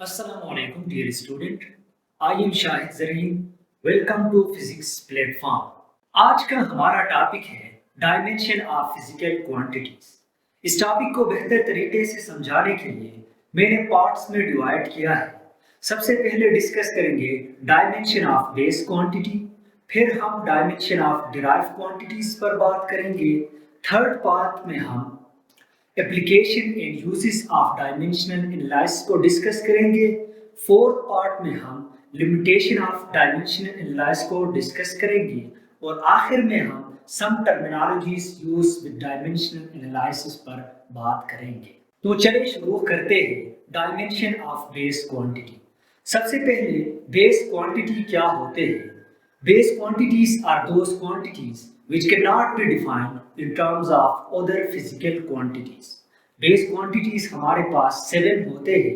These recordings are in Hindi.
Assalamualaikum dear student. I am Shahid Zareen. Welcome to Physics Platform. आज का हमारा टॉपिक है डायमेंशन ऑफ फिजिकल क्वांटिटीज। इस टॉपिक को बेहतर तरीके से समझाने के लिए मैंने पार्ट्स में डिवाइड किया है। सबसे पहले डिस्कस करेंगे डायमेंशन ऑफ बेस क्वांटिटी, फिर हम डायमेंशन ऑफ डिराइव्ड क्वांटिटीज पर बात करेंगे। थर्ड पार्ट में हम application and uses of dimensional analysis को डिस्कस करेंगे। फोर्थ पार्ट में हम लिमिटेशन ऑफ डायमेंशनल एनालिसिस को डिस्कस करेंगे और आखिर में हम some terminologies use with dimensional analysis पर बात करेंगे। तो चलिए शुरू करते हैं डायमेंशन ऑफ बेस क्वांटिटी। सबसे पहले बेस क्वांटिटी क्या होते हैं? Base quantities are those quantities which cannot be defined in terms of other physical quantities. Base quantities हमारे पास 7 होते हैं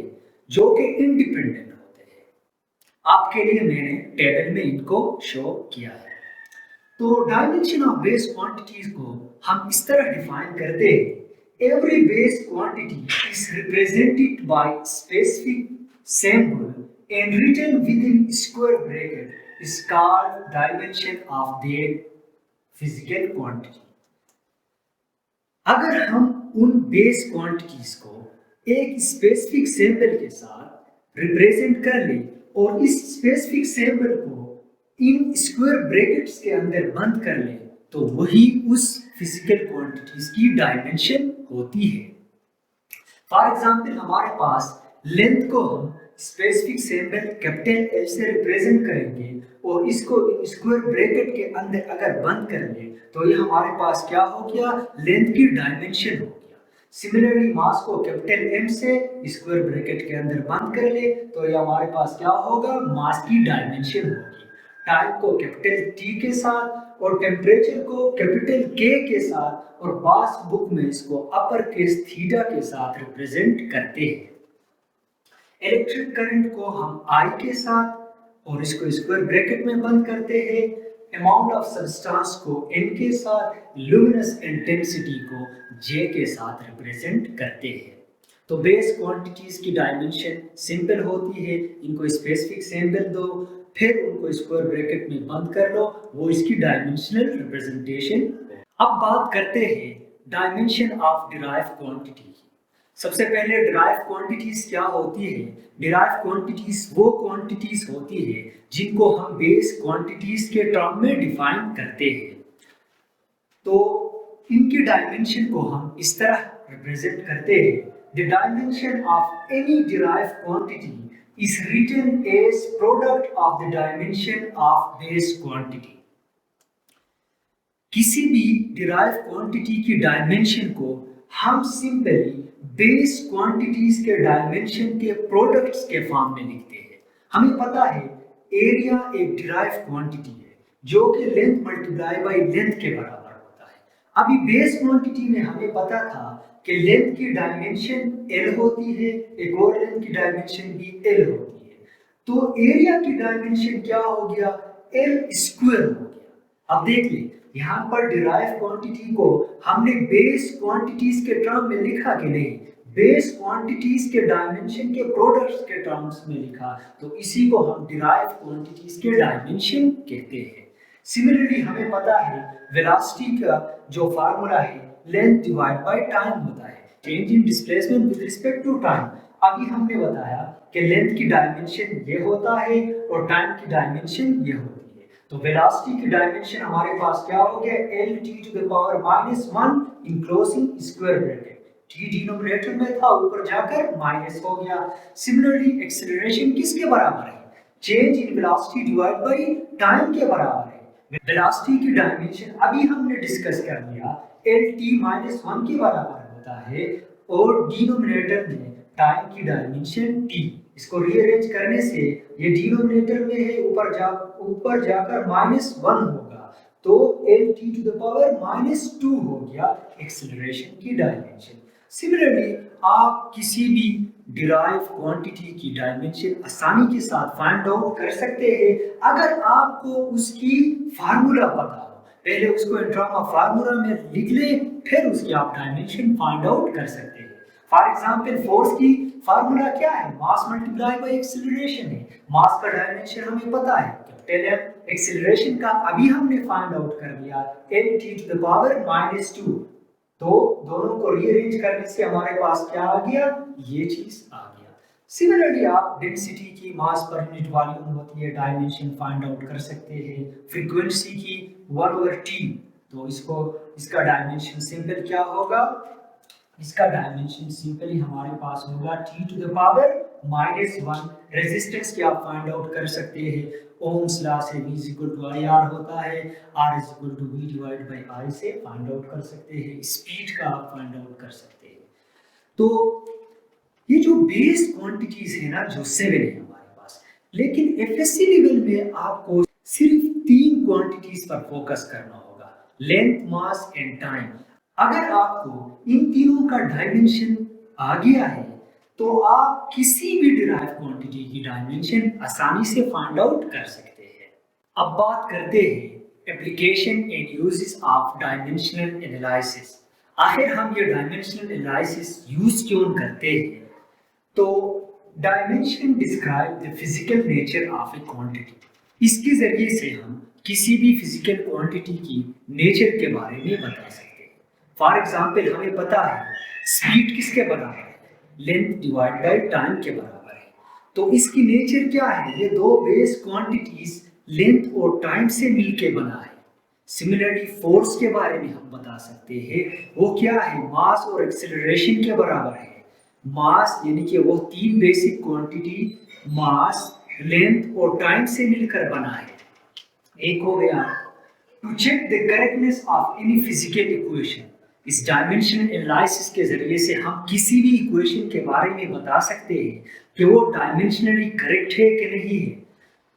जो कि इंडिपेंडेंट होते हैं। आपके लिए मैंने टेबल में इनको शो किया है। तो डायमेंशन ऑफ बेस क्वांटिटीज को हम इस तरह डिफाइन करते हैं। Every base quantity is represented by specific symbol and written within square bracket is called dimension of their physical quantity. अगर हम उन बेस क्वांटिटीज को एक स्पेसिफिक सिंबल के साथ रिप्रेजेंट कर ले और इस स्पेसिफिक सिंबल को इन स्क्वायर ब्रैकेट्स के अंदर बंद कर ले तो वही उस फिजिकल क्वांटिटीज की डायमेंशन होती है। फॉर एग्जांपल हमारे पास लेंथ को हम स्पेसिफिक सिंबल कैपिटल एल से रिप्रेजेंट करेंगे और इसको स्क्वायर ब्रैकेट के अंदर अगर बंद कर ले तो ये हमारे पास क्या हो गया? लेंथ की डायमेंशन हो गया। सिमिलरली मास को कैपिटल एम से स्क्वायर ब्रैकेट के अंदर बंद कर ले तो ये हमारे पास क्या होगा? मास की डायमेंशन होगी। टाइम को कैपिटल टी के साथ और टेम्परेचर को कैपिटल के साथ और बास बुक में इसको अपर केस थीटा के साथ रिप्रेजेंट करते हैं। इलेक्ट्रिक करंट को हम I के साथ और इसको स्क्वायर ब्रैकेट में बंद करते हैं। अमाउंट ऑफ सब्सटेंस को N के साथ, लुमिनस इंटेंसिटी को J के साथ रिप्रेजेंट करते हैं। तो बेस क्वांटिटीज की डायमेंशन सिंपल होती है। इनको स्पेसिफिक सिंबल दो, फिर उनको स्क्वायर ब्रैकेट में बंद कर लो, वो इसकी डायमेंशनल रिप्रेजेंटेशन। अब बात करते हैं डायमेंशन ऑफ डिराइव्ड क्वांटिटी। सबसे पहले डिराइव्ड क्वांटिटीज क्या होती है? डिराइव्ड क्वांटिटीज वो क्वांटिटीज होती है जिनको हम बेस क्वांटिटीज के टर्म में डिफाइन करते हैं। तो इनकी डायमेंशन को हम इस तरह रिप्रेजेंट करते हैं। The dimension of any derived quantity is written as product of the dimension of base quantity. किसी भी डिराइव्ड क्वांटिटी की डायमेंशन को हम सिंपली बेस क्वांटिटीज के डायमेंशन के प्रोडक्ट्स के फॉर्म में लिखते हैं। हमें पता है एरिया एक डिराइव्ड क्वांटिटी है जो कि लेंथ मल्टीप्लाई बाय लेंथ के बराबर होता है। अभी बेस क्वांटिटी में हमें पता था कि लेंथ की डायमेंशन L होती है, एक और लेंथ की डायमेंशन भी L होती है। तो एरिया की डायमेंशन क्या हो गया? L स्क्वायर हो गया। अब देख ले यहाँ पर डिराइव्ड क्वांटिटी को हमने बेस क्वांटिटीज के टर्म में लिखा कि नहीं, बेस क्वांटिटीज के डायमेंशन के प्रोडक्ट्स के टर्म्स में लिखा, तो इसी को हम डिराइव्ड क्वांटिटीज के डायमेंशन कहते हैं। सिमिलरली हमें पता है वेलोसिटी का जो फार्मूला है लेंथ डिवाइड बाय टाइम होता है, change in displacement with respect to time. अभी हमने बताया कि लेंथ की डायमेंशन ये होता है और टाइम की डायमेंशन ये होती है। तो वेलोसिटी की डायमेंशन हमारे पास क्या हो गया? L t to the power -1 enclosing square bracket. t denominator में था, ऊपर जाकर माइनस हो गया। सिमिलरली एक्सेलरेशन किसके बराबर है? Change in velocity divide by time के बराबर है। वेलोसिटी की डायमेंशन अभी हमने डिस्कस कर लिया, L t -1 के बराबर होता है और डिनोमिनेटर में टाइम की डायमेंशन t। इसको रीअरेंज करने से ये डिनोमिनेटर में है, ऊपर जाकर -1 होगा, तो L t to the power -2 हो गया एक्सेलरेशन की डायमेंशन। सिमिलरली आप किसी भी डिराइव्ड क्वांटिटी की डायमेंशन आसानी के साथ फाइंड आउट कर सकते हैं अगर आपको उसकी फार्मूला पता हो। पहले उसको इन टर्म ऑफ फार्मूला में लिख ले, फिर उसकी आप डायमेंशन फाइंड आउट कर सकते हैं। फॉर एग्जांपल फोर्स की फार्मूला क्या है, मास मल्टीप्लाई बाय एक्सेलरेशन है। मास का डायमेंशन हमें पता है कैपिटल एम, एक्सेलरेशन का अभी हमने फाइंड आउट कर लिया nt टू द पावर -2। तो दोनों को रीअरेंज करने से हमारे पास क्या आ गया, ये चीज आ गया। सिमिलरली आप डेंसिटी की मास पर यूनिट वॉल्यूम होती है डायमेंशन फाइंड आउट कर सकते हैं। फ्रीक्वेंसी की 1/t, तो इसका डायमेंशन सिंपल क्या होगा, इसका डायमेंशन सिंपली हमारे पास होगा t to the power -1। Resistance की आप फाइंड आउट कर सकते हैं ओम्स लॉ से, v = IR होता है, R = V/I से फाइंड आउट कर सकते हैं। स्पीड का आप फाइंड आउट कर सकते हैं। तो ये जो बेस क्वांटिटीज है ना, जो 7 है हमारे पास, लेकिन एफएससी लेवल में आपको सिर्फ 3 क्वांटिटीज पर फोकस करना होगा, लेंथ, मास एंड टाइम। अगर आपको इन तीनों का डायमेंशन आ गया है तो आप किसी भी डिराइव क्वांटिटी की डायमेंशन आसानी से फाइंड आउट कर सकते हैं। अब बात करते हैं application and uses of dimensional analysis. आखिर हम ये डायमेंशनल एनालिसिस यूज क्यों करते हैं? तो dimension describe the physical nature of A quantity. इसके जरिए से हम किसी भी फिजिकल क्वांटिटी की नेचर के बारे में बता सकते हैं। फॉर एग्जांपल हमें पता है स्पीड किसके बराबर है, लेंथ डिवाइड बाय टाइम के बराबर है। तो इसकी नेचर क्या है, ये दो बेस क्वांटिटीज लेंथ और टाइम से मिलके बना है। सिमिलरली फोर्स के बारे में हम बता सकते हैं, वो क्या है, मास और एक्सेलरेशन के बराबर है। मास यानी कि वो 3 बेसिक क्वांटिटी मास, लेंथ और टाइम से मिलकर बना है। एक हो गया to check the correctness of any physical equation. इस डायमेंशनल एनालिसिस के जरिए से हम किसी भी इक्वेशन के बारे में बता सकते हैं कि वो डायमेंशनली करेक्ट है कि नहीं है।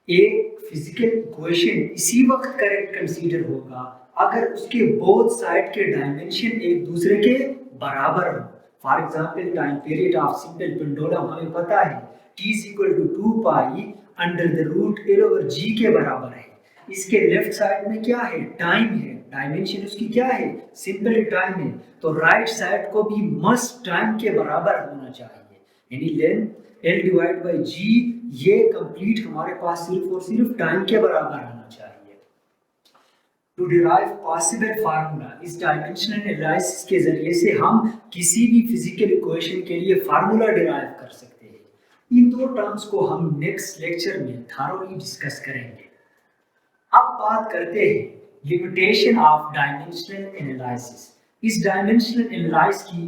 एक फिजिकल इक्वेशन इसी वक्त करेक्ट कंसीडर होगा अगर उसके बोथ साइड के डायमेंशन एक दूसरे के बराबर हो। For example time period of simple pendulum हमें पता है t = 2 पाई √L/g के बराबर है। इसके लेफ्ट साइड में क्या है, टाइम है, डायमेंशन उसकी क्या है, सिंपल टाइम है। तो राइट साइड को भी मस्ट टाइम के बराबर होना चाहिए, यानी लेंथ L/g ये कंप्लीट हमारे पास सिर्फ और सिर्फ टाइम के बराबर आना चाहिए। टू डिराइव पॉसिबल फार्मूला, इस डायमेंशनल एनालिसिस के जरिए से हम किसी भी फिजिकल इक्वेशन के लिए फार्मूला डिराइव कर सकते हैं। इन दो टर्म्स को हम नेक्स्ट लेक्चर में थॉरोली डिस्कस करेंगे। अब बात करते हैं लिमिटेशन ऑफ डायमेंशनल एनालिसिस। इस डायमेंशनल एनालिसिस की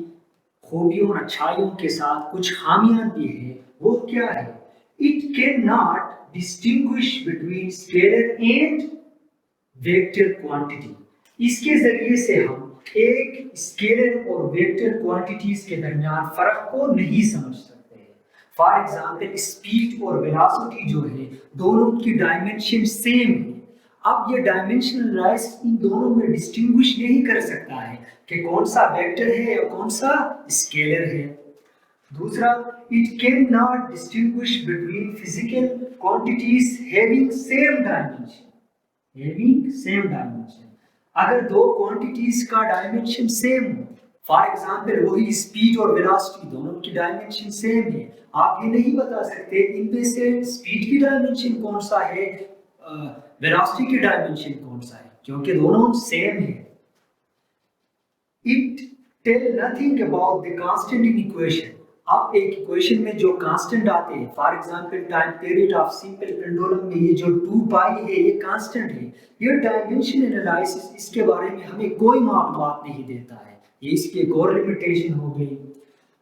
खूबियों और अच्छाइयों के साथ कुछ खामियां भी हैं। वो क्या है, it can not distinguish between scalar and vector quantity. इसके जरिए से हम एक स्केलर और वेक्टर क्वांटिटीज के दरमियान फर्क को नहीं समझ सकते हैं। फॉर एग्जांपल स्पीड और वेलोसिटी जो है दोनों की डायमेंशन सेम है। अब ये डायमेंशनल एनालिसिस इन दोनों में डिस्टिंग्विश नहीं कर सकता है कि कौन सा वेक्टर है और कौन सा स्केलर है। दूसरा, it can not distinguish between physical quantities having same dimension. अगर दो क्वांटिटीज का डायमेंशन सेम हो, फॉर एग्जांपल वही स्पीड और वेलोसिटी दोनों की डायमेंशन सेम है, आप ये नहीं बता सकते इनमें से स्पीड की डायमेंशन कौन सा है, वेलोसिटी की डायमेंशन कौन सा है, क्योंकि दोनों सेम है। It tell nothing about the constant in equation. अब एक इक्वेशन में जो कांस्टेंट आते हैं, for example time period of simple pendulum में ये जो 2 पाई है ये कांस्टेंट है। ये डायमेंशन एनालिसिस इसके बारे में हमें कोई मालूमात नहीं देता है, ये इसकी एक और लिमिटेशन हो गई।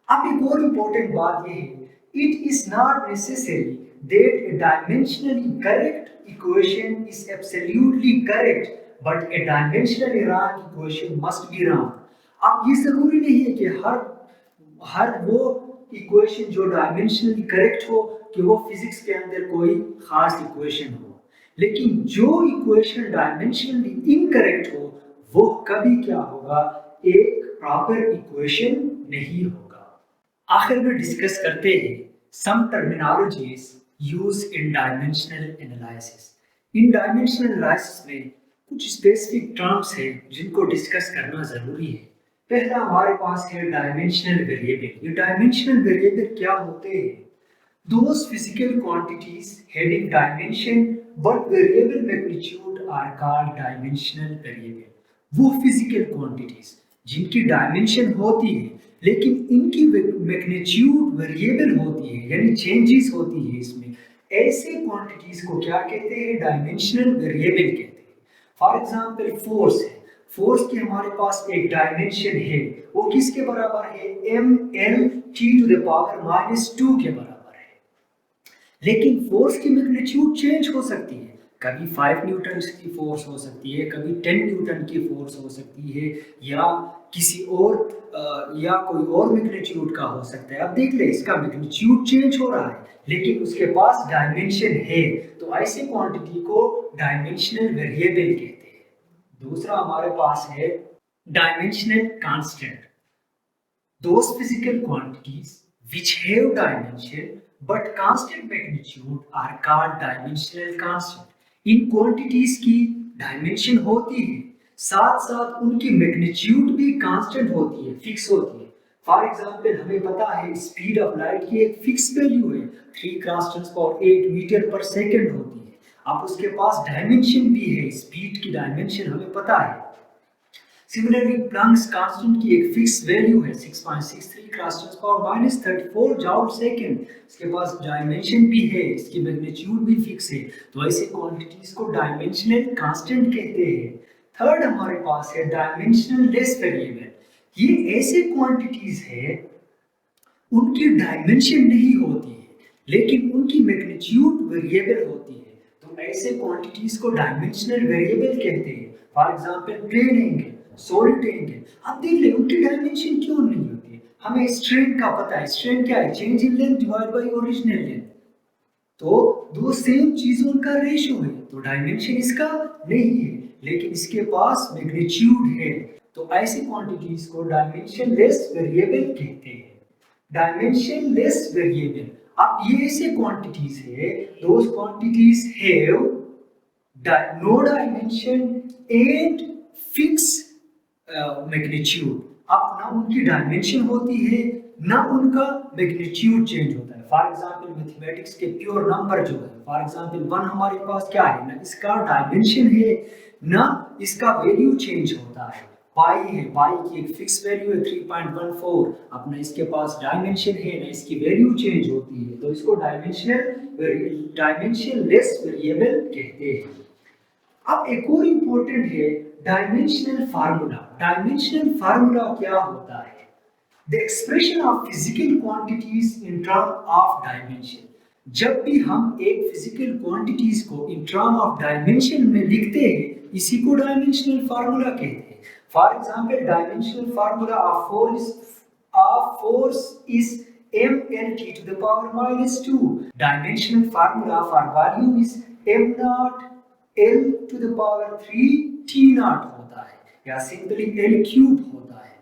अब एक और इम्पोर्टेंट बात ये है, it is not necessary that a dimensionally correct equation is absolutely correct but a dimensionally wrong equation must be wrong। अब ये जरूरी नहीं है कि हर वो इक्वेशन जो डायमेंशनली करेक्ट हो कि वो फिजिक्स के अंदर कोई खास इक्वेशन हो, लेकिन जो इक्वेशन डायमेंशनली इनकरेक्ट हो वो कभी क्या होगा, एक प्रॉपर इक्वेशन नहीं होगा। आखिर में डिस्कस करते हैं some terminologies use in dimensional analysis. इन डायमेंशनल एनालिसिस में कुछ स्पेसिफिक टर्म्स हैं जिनको डिस्कस करना जरूरी है। पहला हमारे पास है डायमेंशनल वेरिएबल। ये डायमेंशनल वेरिएबल क्या होते हैं? Those physical quantities having dimension but variable magnitude are called dimensional variable। वो physical quantities जिनकी डायमेंशन होती है लेकिन इनकी मैग्नीट्यूड वेरिएबल होती है, यानी चेंजेस होती है इसमें, ऐसे क्वांटिटीज को क्या कहते हैं? डायमेंशनल वेरिएबल कहते हैं। फॉर एग्जांपल फोर्स है, फोर्स की हमारे पास एक डायमेंशन है, वो किसके बराबर है? mL(T⁻⁻²) के बराबर है। लेकिन फोर्स की मैग्नीट्यूड चेंज हो सकती है, कभी 5 न्यूटन की फोर्स हो सकती है, कभी 10 न्यूटन की फोर्स हो सकती है, या किसी और या कोई और मैग्नीट्यूड का हो सकता है। अब देख ले, इसका मैग्नीट्यूड चेंज हो रहा है लेकिन उसके पास डायमेंशन है, तो ऐसी क्वांटिटी को डायमेंशनल वेरिएबल कहते हैं। दूसरा हमारे पास है dimensional constant. Those physical quantities which have dimension but constant magnitude are called dimensional constant। In quantities की डायमेंशन होती है, साथ साथ उनकी मैग्नीट्यूड भी कांस्टेंट होती है, फिक्स होती है। फॉर एग्जांपल हमें पता है स्पीड ऑफ लाइट की एक फिक्स वैल्यू है, 3 × 10⁸ मीटर पर सेकंड होती है। अब उसके पास डायमेंशन भी है, स्पीड की डायमेंशन हमें पता है। सिमिलरली प्लैंक्स कांस्टेंट की एक फिक्स वैल्यू है 6.63 × 10⁻34 जूल सेकंड। इसके पास डायमेंशन भी है, इसकी मैग्नीट्यूड भी फिक्स है, तो ऐसे क्वांटिटीज को डायमेंशनल कांस्टेंट कहते हैं। थर्ड हमारे पास है डायमेंशनल लेस वेरिएबल। ये ऐसे क्वांटिटीज है उनकी डायमेंशन नहीं होती है लेकिन उनकी मैग्नीट्यूड वेरिएबल होती है, तो ऐसे क्वांटिटीज को डायमेंशनल वेरिएबल कहते हैं। For example plane angle, solid angle. अब देख ले उनकी डायमेंशन क्यों नहीं होती है? हमें स्ट्रेन का पता है, स्ट्रेन क्या है? Change in length divide by original length. तो दो सेम चीजों का रेशियो है, तो डायमेंशन इसका नहीं है लेकिन इसके पास मैग्नीट्यूड है, तो ऐसी क्वांटिटीज को डायमेंशन लेस वेरिएबल कहते हैं। डायमेंशन लेस वेरिएबल, अब ये ऐसे क्वांटिटीज है, those quantities have no dimension and fix magnitude. अब ना उनकी डायमेंशन होती है ना उनका मैग्नीट्यूड चेंज होता है। फॉर एग्जांपल मैथमेटिक्स के प्योर नंबर जो है, फॉर एग्जांपल 1 हमारे पास क्या है? ना इसका डायमेंशन है ना इसका वैल्यू चेंज होता है। पाई है, पाई की एक फिक्स वैल्यू है 3.14, अपना इसके पास डायमेंशन है ना इसकी वैल्यू चेंज होती है, तो इसको डायमेंशन लेस वेरिएबल कहते हैं। अब एक और इंपॉर्टेंट है डायमेंशनल फार्मूला। डायमेंशनल फार्मूला क्या होता है? The expression of physical quantities in term of dimension. जब भी हम एक फिजिकल क्वांटिटीज को इन टर्म ऑफ डायमेंशन में लिखते हैं, इसी को डायमेंशनल फार्मूला कहते हैं। For example dimensional formula of force is mL(T⁻⁻²). Dimensional formula for volume is m0L⁻³ होता है, या सिंपली L³ होता है।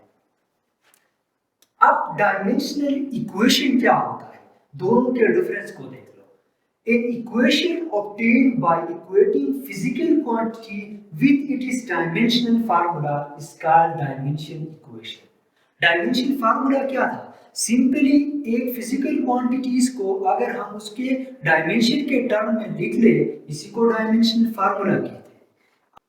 अब डायमेंशनल इक्वेशन क्या होता है? दोनों के डिफरेंस को देख लो। An equation obtained by equating physical quantity with its dimensional formula is called dimension equation। Dimension formula क्या था? सिंपली एक फिजिकल क्वांटिटीज को अगर हम उसके डायमेंशन के टर्म में लिख ले, इसी को डायमेंशनल फार्मूला कहते हैं।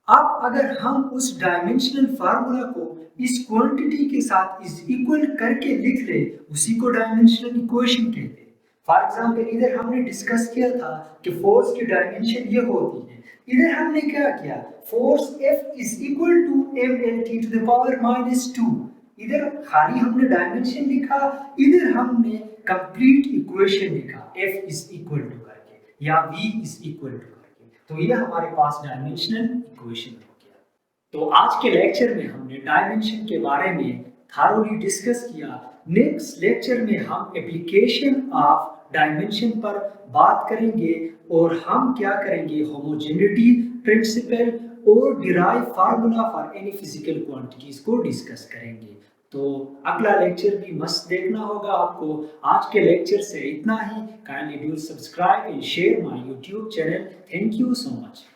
अब अगर हम उस डायमेंशनल फार्मूला को इस क्वांटिटी के साथ इज इक्वल करके लिख ले, उसी को डायमेंशनल इक्वेशन कहते हैं। फॉर एग्जांपल इधर हमने डिस्कस किया था कि फोर्स की डायमेंशन ये होती है, इधर हमने क्या किया? Force F is equal to mL(T⁻⁻²). इधर खाली हमने डायमेंशन लिखा, इधर हमने कंप्लीट इक्वेशन लिखा F इज इक्वल टू करके या V इज इक्वल टू करके, तो ये हमारे पास डायमेंशनल इक्वेशन हो गया। तो आज के लेक्चर में हमने डायमेंशन के बारे में थारोली डिस्कस किया। नेक्स्ट लेक्चर में हम एप्लीकेशन ऑफ डायमेंशन पर बात करेंगे और हम क्या करेंगे? होमोजेनिटी प्रिंसिपल और derive formula for any physical quantities को डिस्कस करेंगे। तो अगला लेक्चर भी मस्त देखना होगा आपको। आज के लेक्चर से इतना ही। Kindly do subscribe and share my YouTube channel. Thank you so much.